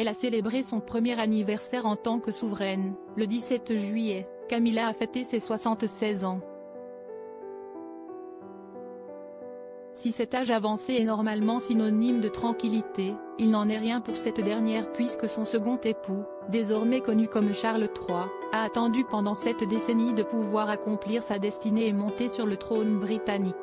Elle a célébré son premier anniversaire en tant que souveraine. Le 17 juillet, Camilla a fêté ses 76 ans. Si cet âge avancé est normalement synonyme de tranquillité, il n'en est rien pour cette dernière puisque son second époux, désormais connu comme Charles III, a attendu pendant cette décennie de pouvoir accomplir sa destinée et monter sur le trône britannique.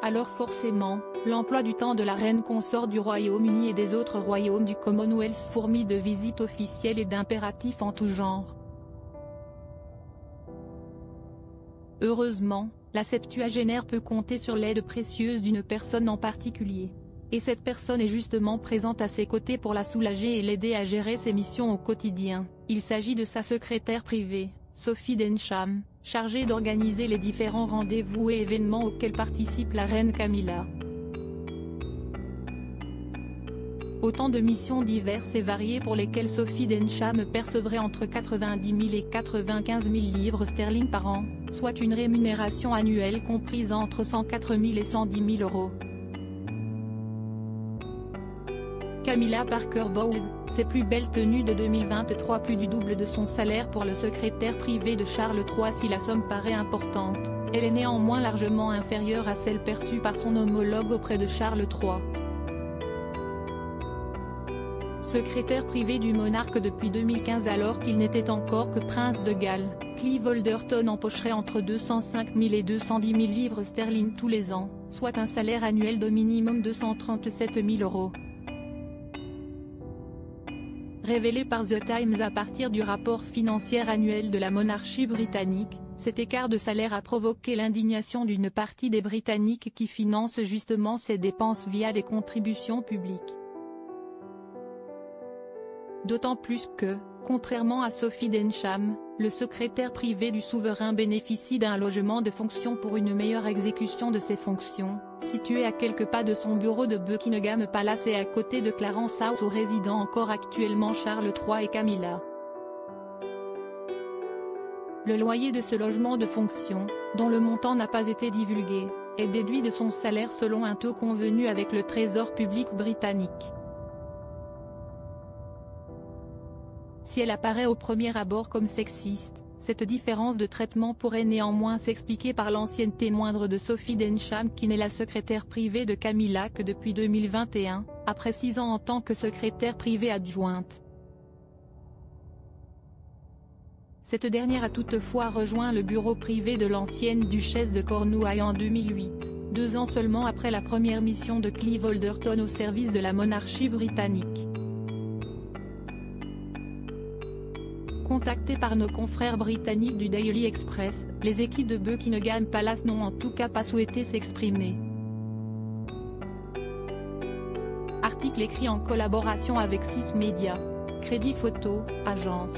Alors forcément, l'emploi du temps de la reine consort du Royaume-Uni et des autres royaumes du Commonwealth fourmille de visites officielles et d'impératifs en tout genre. Heureusement, la septuagénaire peut compter sur l'aide précieuse d'une personne en particulier. Et cette personne est justement présente à ses côtés pour la soulager et l'aider à gérer ses missions au quotidien. Il s'agit de sa secrétaire privée, Sophie Densham, chargée d'organiser les différents rendez-vous et événements auxquels participe la reine Camilla. Autant de missions diverses et variées pour lesquelles Sophie Densham percevrait entre 90 000 et 95 000 livres sterling par an, soit une rémunération annuelle comprise entre 104 000 et 110 000 euros. Camilla Parker Bowles, ses plus belles tenues de 2023, plus du double de son salaire pour le secrétaire privé de Charles III. Si la somme paraît importante, elle est néanmoins largement inférieure à celle perçue par son homologue auprès de Charles III. Secrétaire privé du monarque depuis 2015 alors qu'il n'était encore que prince de Galles, Clive Alderton empocherait entre 205 000 et 210 000 livres sterling tous les ans, soit un salaire annuel de minimum 237 000 euros. Révélé par The Times à partir du rapport financier annuel de la monarchie britannique, cet écart de salaire a provoqué l'indignation d'une partie des Britanniques qui financent justement ces dépenses via des contributions publiques. D'autant plus que, contrairement à Sophie Densham, le secrétaire privé du souverain bénéficie d'un logement de fonction pour une meilleure exécution de ses fonctions, situé à quelques pas de son bureau de Buckingham Palace et à côté de Clarence House où résident encore actuellement Charles III et Camilla. Le loyer de ce logement de fonction, dont le montant n'a pas été divulgué, est déduit de son salaire selon un taux convenu avec le Trésor public britannique. Si elle apparaît au premier abord comme sexiste, cette différence de traitement pourrait néanmoins s'expliquer par l'ancienneté moindre de Sophie Densham qui n'est la secrétaire privée de Camilla que depuis 2021, après 6 ans en tant que secrétaire privée adjointe. Cette dernière a toutefois rejoint le bureau privé de l'ancienne duchesse de Cornouailles en 2008, 2 ans seulement après la première mission de Clive Alderton au service de la monarchie britannique. Contactées par nos confrères britanniques du Daily Express, les équipes de Buckingham Palace n'ont en tout cas pas souhaité s'exprimer. Article écrit en collaboration avec 6 Médias. Crédit Photo, agence.